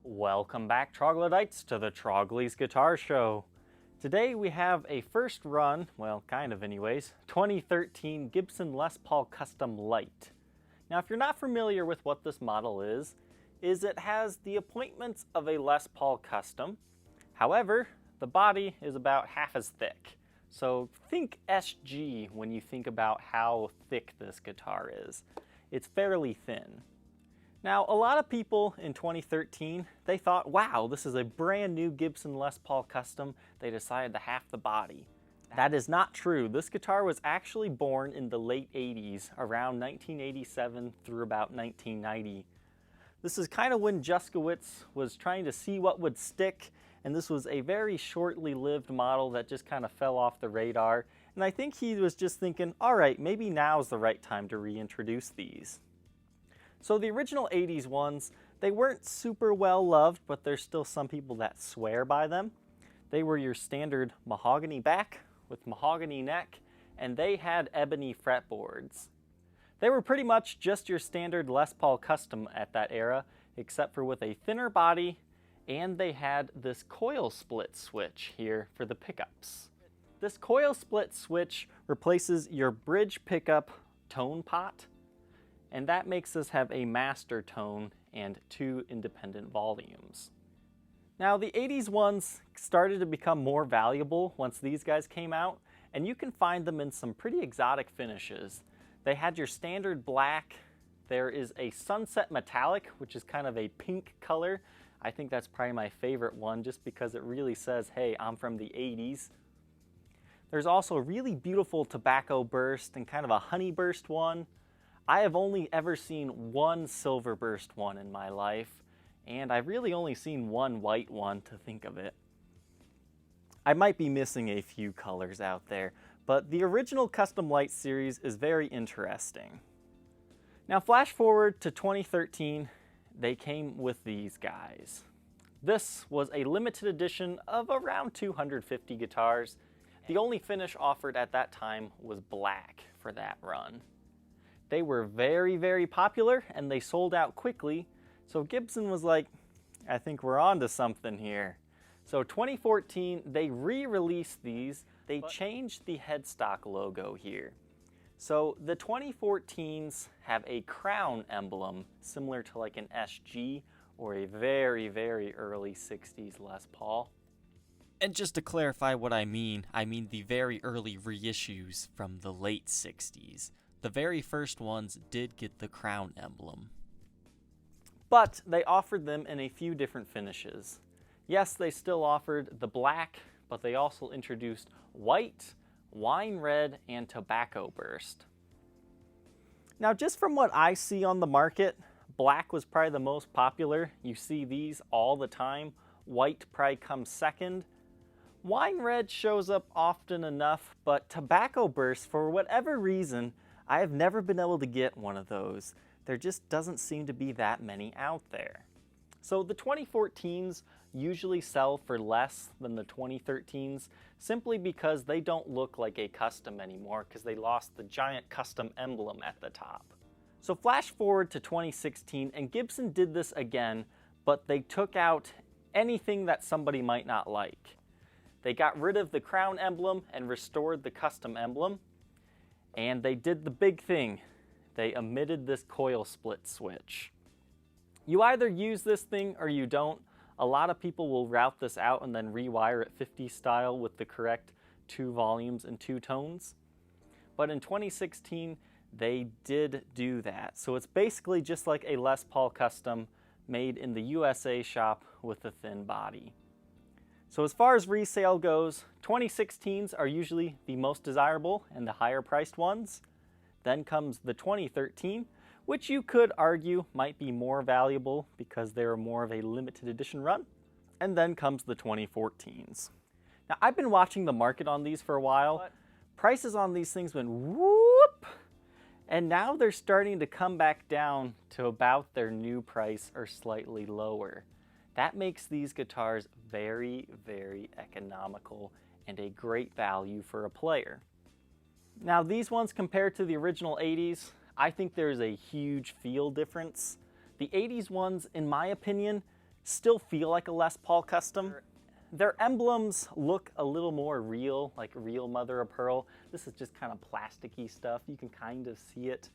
Welcome back, troglodytes, to the Trogly's Guitar Show. Today we have a first run, well, kind of anyways, 2013 Gibson Les Paul Custom Lite. Now, if you're not familiar with what this model is it has the appointments of a Les Paul Custom. However, the body is about half as thick. So think SG when you think about how thick this guitar is. It's fairly thin. Now, a lot of people in 2013, they thought, wow, this is a brand new Gibson Les Paul Custom. They decided to half the body. That is not true. This guitar was actually born in the late 80s, around 1987 through about 1990. This is kind of when Juskowitz was trying to see what would stick, and this was a very shortly lived model that just kind of fell off the radar. And I think he was just thinking, all right, maybe now's the right time to reintroduce these. So the original 80s ones, they weren't super well loved, but there's still some people that swear by them. They were your standard mahogany back with mahogany neck, and they had ebony fretboards. They were pretty much just your standard Les Paul Custom at that era, except for with a thinner body, and they had this coil split switch here for the pickups. This coil split switch replaces your bridge pickup tone pot, and that makes us have a master tone and two independent volumes. Now, the 80s ones started to become more valuable once these guys came out, and you can find them in some pretty exotic finishes. They had your standard black. There is a sunset metallic, which is kind of a pink color. I think that's probably my favorite one just because it really says, hey, I'm from the 80s. There's also a really beautiful tobacco burst and kind of a honey burst one. I have only ever seen one silver burst one in my life, and I've really only seen one white one to think of it. I might be missing a few colors out there, but the original Custom Lite series is very interesting. Now, flash forward to 2013, they came with these guys. This was a limited edition of around 250 guitars. The only finish offered at that time was black for that run. They were very, very popular, and they sold out quickly, so Gibson was like, I think we're on to something here. So 2014, they re-released these. They changed the headstock logo here. So the 2014s have a crown emblem, similar to like an SG or a very, very early 60s Les Paul. And just to clarify what I mean the very early reissues from the late 60s. The very first ones did get the crown emblem. But they offered them in a few different finishes. Yes, they still offered the black, but they also introduced white, wine red, and tobacco burst. Now, just from what I see on the market, black was probably the most popular. You see these all the time. White probably comes second. Wine red shows up often enough, but tobacco burst, for whatever reason, I have never been able to get one of those. There just doesn't seem to be that many out there. So the 2014s usually sell for less than the 2013s simply because they don't look like a custom anymore because they lost the giant custom emblem at the top. So flash forward to 2016, and Gibson did this again, but they took out anything that somebody might not like. They got rid of the crown emblem and restored the custom emblem. And they did the big thing. They omitted this coil split switch. You either use this thing or you don't. A lot of people will route this out and then rewire it 50 style with the correct 2 volumes and 2 tones. But in 2016, they did do that. So it's basically just like a Les Paul Custom made in the USA shop with a thin body. So as far as resale goes, 2016s are usually the most desirable and the higher priced ones. Then comes the 2013, which you could argue might be more valuable because they're more of a limited edition run. And then comes the 2014s. Now, I've been watching the market on these for a while. Prices on these things went whoop, and now they're starting to come back down to about their new price or slightly lower. That makes these guitars very, very economical and a great value for a player. Now, these ones compared to the original 80s, I think there's a huge feel difference. The 80s ones, in my opinion, still feel like a Les Paul Custom. Their emblems look a little more real, like real mother of pearl. This is just kind of plasticky stuff. You can kind of see it.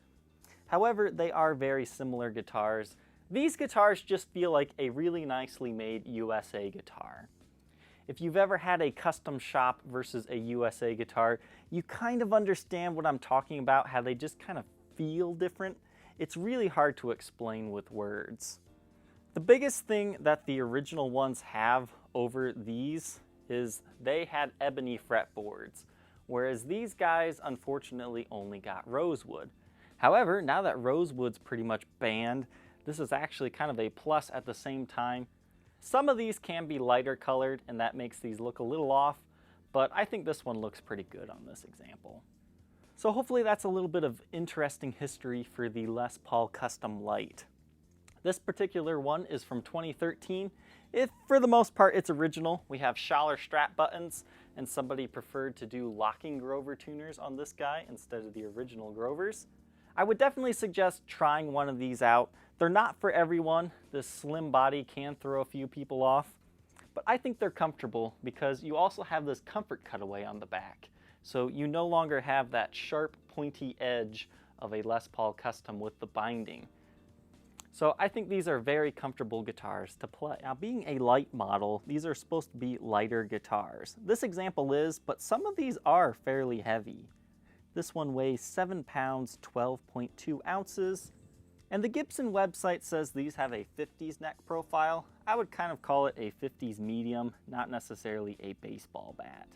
However, they are very similar guitars. These guitars just feel like a really nicely made USA guitar. If you've ever had a custom shop versus a USA guitar, you kind of understand what I'm talking about, how they just kind of feel different. It's really hard to explain with words. The biggest thing that the original ones have over these is they had ebony fretboards, whereas these guys unfortunately only got rosewood. However, now that rosewood's pretty much banned, this is actually kind of a plus at the same time. Some of these can be lighter colored and that makes these look a little off, but I think this one looks pretty good on this example. So hopefully that's a little bit of interesting history for the Les Paul Custom Lite. This particular one is from 2013. For the most part, it's original. We have Schaller strap buttons, and somebody preferred to do locking Grover tuners on this guy instead of the original Grovers. I would definitely suggest trying one of these out. They're not for everyone. This slim body can throw a few people off, but I think they're comfortable because you also have this comfort cutaway on the back. So you no longer have that sharp, pointy edge of a Les Paul Custom with the binding. So I think these are very comfortable guitars to play. Now, being a light model, these are supposed to be lighter guitars. This example is, but some of these are fairly heavy. This one weighs 7 pounds, 12.2 ounces. And the Gibson website says these have a 50s neck profile. I would kind of call it a 50s medium, not necessarily a baseball bat.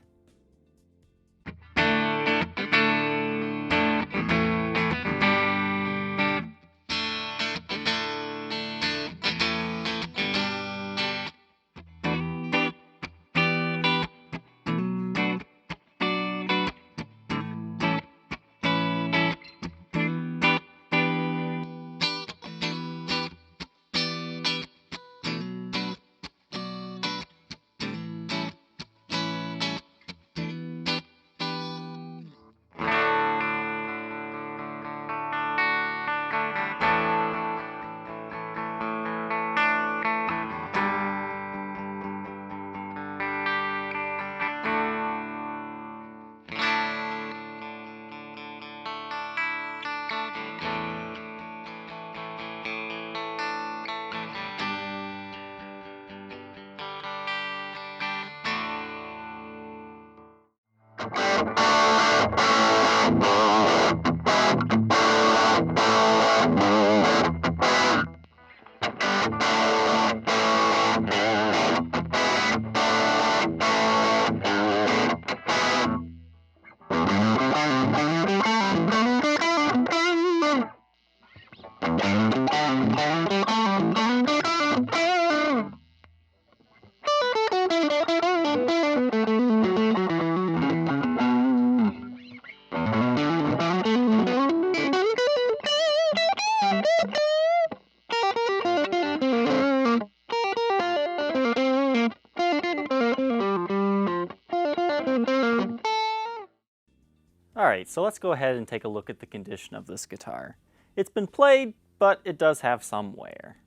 Alright, so let's go ahead and take a look at the condition of this guitar. It's been played, but it does have some wear.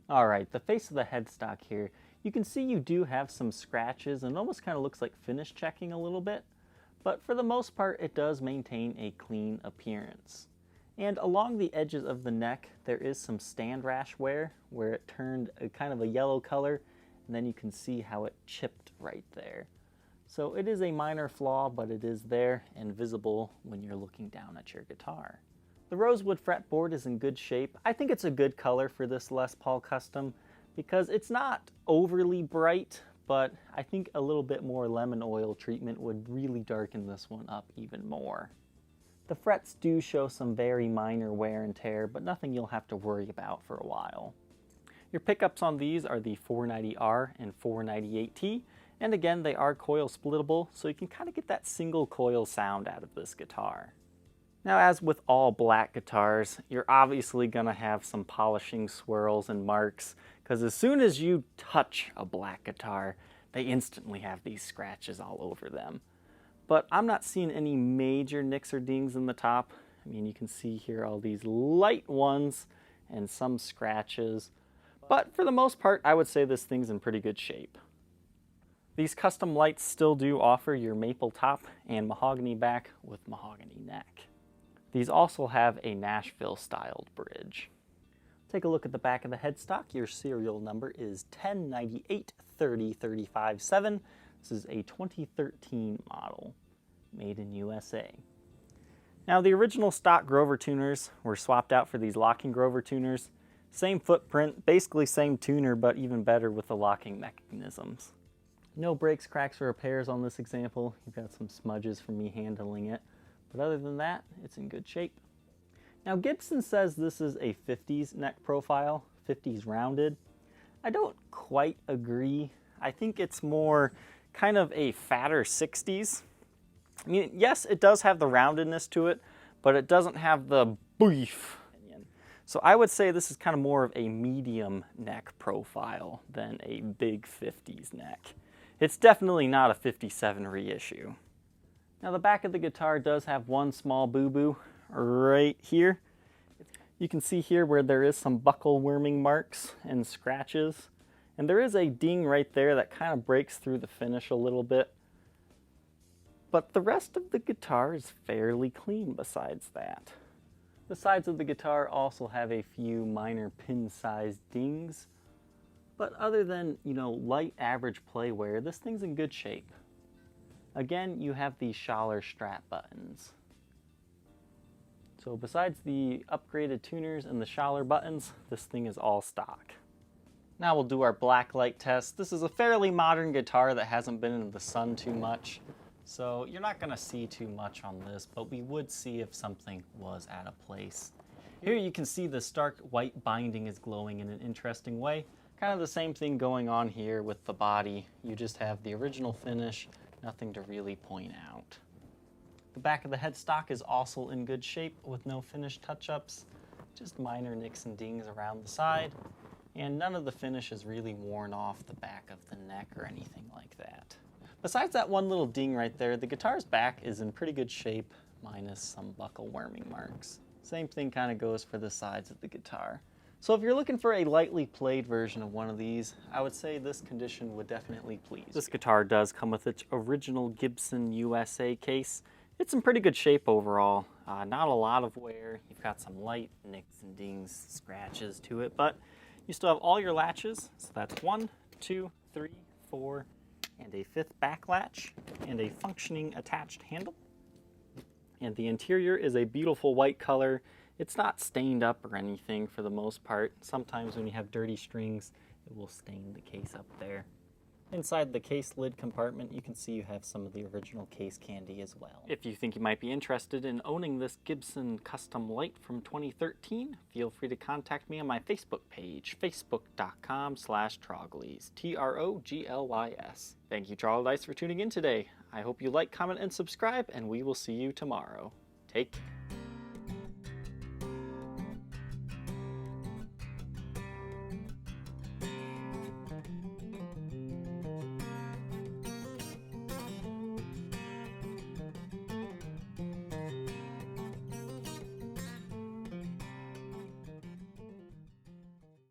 Alright, the face of the headstock here, you can see you do have some scratches and it almost kind of looks like finish checking a little bit, but for the most part it does maintain a clean appearance. And along the edges of the neck there is some stand rash wear where it turned a kind of a yellow color and then you can see how it chipped right there. So it is a minor flaw, but it is there and visible when you're looking down at your guitar. The rosewood fretboard is in good shape. I think it's a good color for this Les Paul Custom because it's not overly bright, but I think a little bit more lemon oil treatment would really darken this one up even more. The frets do show some very minor wear and tear, but nothing you'll have to worry about for a while. Your pickups on these are the 490R and 498T. And again, they are coil splittable, so you can kind of get that single coil sound out of this guitar. Now, as with all black guitars, you're obviously going to have some polishing swirls and marks, because as soon as you touch a black guitar, they instantly have these scratches all over them. But I'm not seeing any major nicks or dings in the top. I mean, you can see here all these light ones and some scratches. But for the most part, I would say this thing's in pretty good shape. These custom lights still do offer your maple top and mahogany back with mahogany neck. These also have a Nashville styled bridge. Take a look at the back of the headstock. Your serial number is 1098-30-35-7. This is a 2013 model, made in USA. Now the original stock Grover tuners were swapped out for these locking Grover tuners. Same footprint, basically same tuner, but even better with the locking mechanisms. No breaks, cracks, or repairs on this example. You've got some smudges from me handling it, but other than that, it's in good shape. Now Gibson says this is a 50s neck profile, 50s rounded. I don't quite agree. I think it's more kind of a fatter 60s. I mean, yes, it does have the roundedness to it, but it doesn't have the beef. So I would say this is kind of more of a medium neck profile than a big 50s neck. It's definitely not a 57 reissue. Now the back of the guitar does have one small boo-boo right here. You can see here where there is some buckle worming marks and scratches. And there is a ding right there that kind of breaks through the finish a little bit. But the rest of the guitar is fairly clean besides that. The sides of the guitar also have a few minor pin-sized dings. But other than, light average play wear, this thing's in good shape. Again, you have these Schaller strap buttons. So besides the upgraded tuners and the Schaller buttons, this thing is all stock. Now we'll do our black light test. This is a fairly modern guitar that hasn't been in the sun too much. So you're not going to see too much on this, but we would see if something was out of place. Here you can see the stark white binding is glowing in an interesting way. Kind of the same thing going on here with the body. You just have the original finish, nothing to really point out. The back of the headstock is also in good shape with no finish touch-ups, just minor nicks and dings around the side, and none of the finish is really worn off the back of the neck or anything like that. Besides that one little ding right there, the guitar's back is in pretty good shape, minus some buckle worming marks. Same thing kind of goes for the sides of the guitar. So if you're looking for a lightly played version of one of these, I would say this condition would definitely please. This guitar does come with its original Gibson USA case. It's in pretty good shape overall. Not a lot of wear. You've got some light nicks and dings, scratches to it, but you still have all your latches. So that's 1, 2, 3, 4, and a 5th back latch, and a functioning attached handle. And the interior is a beautiful white color. It's not stained up or anything for the most part. Sometimes when you have dirty strings, it will stain the case up there. Inside the case lid compartment, you can see you have some of the original case candy as well. If you think you might be interested in owning this Gibson Custom Lite from 2013, feel free to contact me on my Facebook page, facebook.com/Troglys, Troglys. Thank you, Troglytes, for tuning in today. I hope you like, comment, and subscribe, and we will see you tomorrow. Take care.